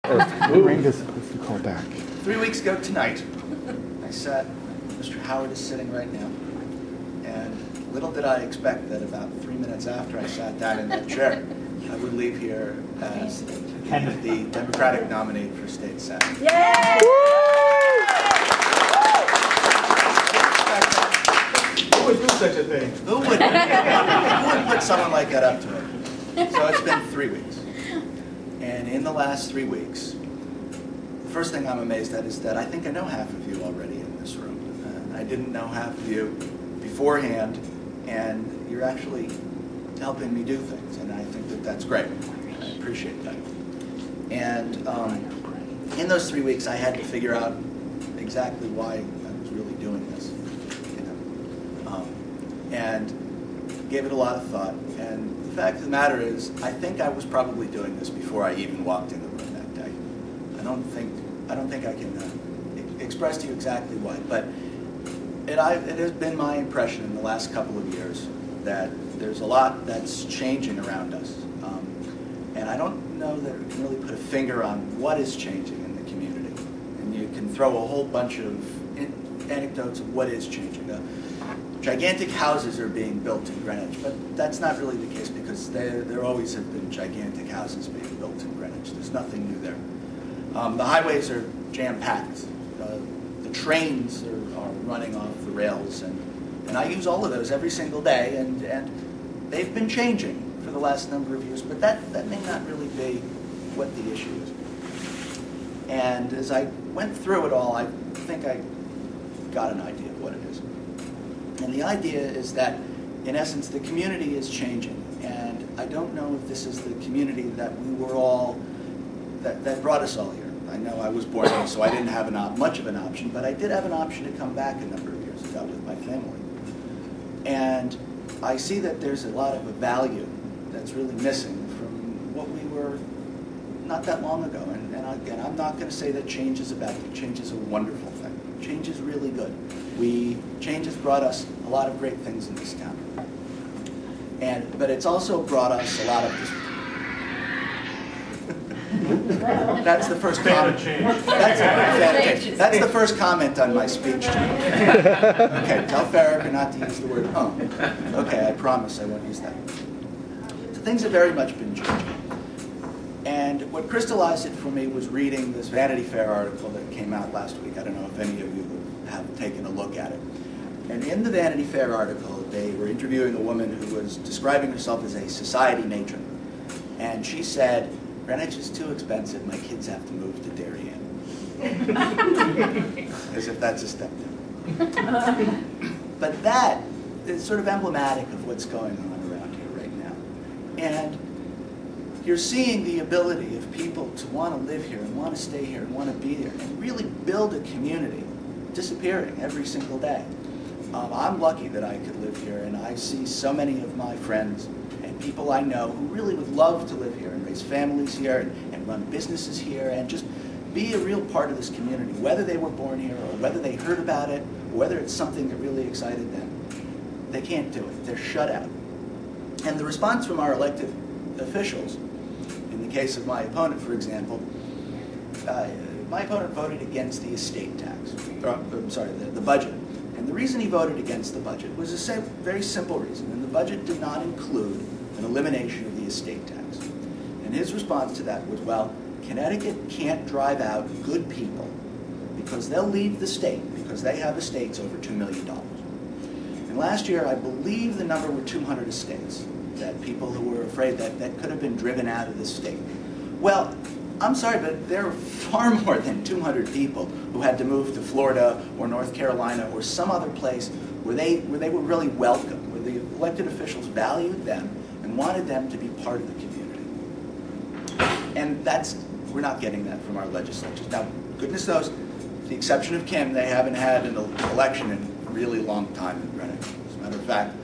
Ring is supposed to call back. 3 weeks ago tonight, I sat, Mr. Howard is sitting right now, and little did I expect that about 3 minutes after I sat down in that chair, I would leave here as the Democratic nominee for state senate. Yay! Who would do such a thing? Who would put someone like that up to it? So it's been 3 weeks. And in the last 3 weeks, the first thing I'm amazed at is that I think I know half of you already in this room. I didn't know half of you beforehand, and you're actually helping me do things, and I think that that's great. I appreciate that. And in those 3 weeks, I had to figure out exactly why I was really doing this, and gave it a lot of thought. And the fact of the matter is, I think I was probably doing this before I even walked in the room that day. I don't think I can express to you exactly why, but it has been my impression in the last couple of years that there's a lot that's changing around us, and I don't know that we can really put a finger on what is changing in the community. And you can throw a whole bunch of anecdotes of what is changing. Gigantic houses are being built in Greenwich, but that's not really the case because there always have been gigantic houses being built in Greenwich. There's nothing new there. The highways are jam-packed. The trains are running off the rails, and I use all of those every single day, and they've been changing for the last number of years, but that may not really be what the issue is. And as I went through it all, I think I got an idea of what it is. And the idea is that, in essence, the community is changing. And I don't know if this is the community that we were all, that brought us all here. I know I was born here, so I didn't have much of an option, but I did have an option to come back a number of years ago with my family. And I see that there's a lot of a value that's really missing from what we were not that long ago. And again, I'm not going to say that change is a bad thing. Change is a wonderful thing. Change is really good. Change has brought us a lot of great things in this town. But it's also brought us a lot of That's the first comment. That's the first comment on my speech. Okay, tell Farricker not to use the word Okay, I promise I won't use that. So things have very much been changing. And what crystallized it for me was reading this Vanity Fair article that came out last week. I don't know if any of you have taken a look at it. And in the Vanity Fair article, they were interviewing a woman who was describing herself as a society matron. And she said, "Greenwich is too expensive. My kids have to move to Darien." As if that's a step down. But that is sort of emblematic of what's going on around here right now. And you're seeing the ability of people to want to live here and want to stay here and want to be here and really build a community disappearing every single day. I'm lucky that I could live here, and I see so many of my friends and people I know who really would love to live here and raise families here and run businesses here and just be a real part of this community, whether they were born here or whether they heard about it or whether it's something that really excited them. They can't do it. They're shut out. And the response from our elected officials, in the case of my opponent, for example, my opponent voted against the estate tax, the budget. And the reason he voted against the budget was a very simple reason, and the budget did not include an elimination of the estate tax. And his response to that was, well, Connecticut can't drive out good people because they'll leave the state because they have estates over $2 million. And last year, I believe the number were 200 estates, that people who were afraid that could have been driven out of the state. Well, I'm sorry, but there are far more than 200 people who had to move to Florida or North Carolina or some other place where they were really welcome, where the elected officials valued them and wanted them to be part of the community. And we're not getting that from our legislatures. Now, goodness knows, with the exception of Kim, they haven't had an election in a really long time in Greenwich. As a matter of fact,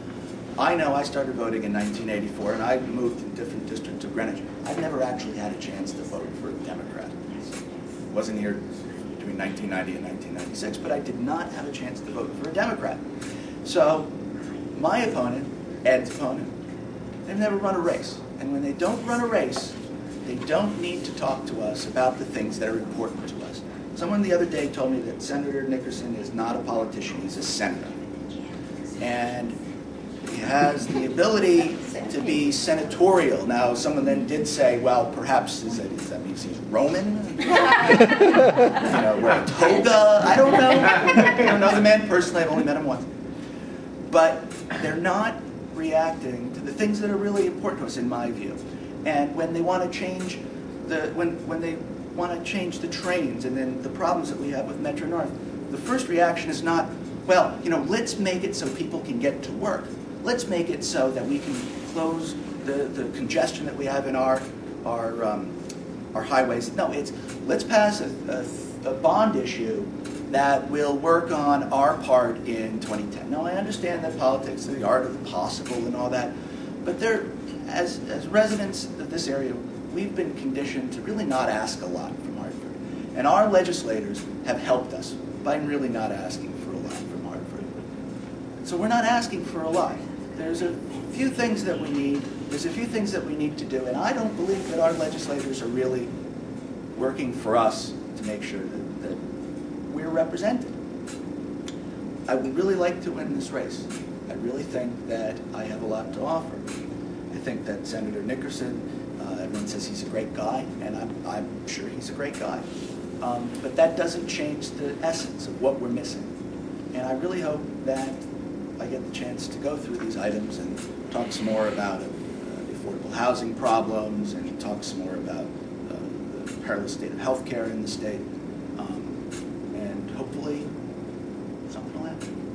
I know I started voting in 1984, and I moved in different districts of Greenwich. I've never actually had a chance to vote for a Democrat. I wasn't here between 1990 and 1996, but I did not have a chance to vote for a Democrat. So my opponent, Ed's opponent, they've never run a race. And when they don't run a race, They don't need to talk to us about the things that are important to us. Someone the other day told me that Senator Nickerson is not a politician, he's a senator. And he has the ability to be senatorial. Now, someone then did say, well, perhaps that means he's Roman? Wear a toga? I don't know. I don't know the man personally, I've only met him once. But they're not reacting to the things that are really important to us, in my view. And when they want to change when they want to change the trains and then the problems that we have with Metro North, the first reaction is not, well, let's make it so people can get to work. Let's make it so that we can close the congestion that we have in our highways. No, it's let's pass a bond issue that will work on our part in 2010. Now, I understand that politics is the art of the possible and all that, but as residents of this area, we've been conditioned to really not ask a lot from Hartford. And our legislators have helped us by really not asking for a lot from Hartford. So we're not asking for a lot. There's a few things that we need. There's a few things that we need to do, and I don't believe that our legislators are really working for us to make sure that we're represented. I would really like to win this race. I really think that I have a lot to offer. I think that Senator Nickerson, everyone says he's a great guy, and I'm sure he's a great guy. But that doesn't change the essence of what we're missing. And I really hope that I get the chance to go through these items and talk some more about the affordable housing problems and talk some more about the perilous state of health care in the state. And hopefully something will happen.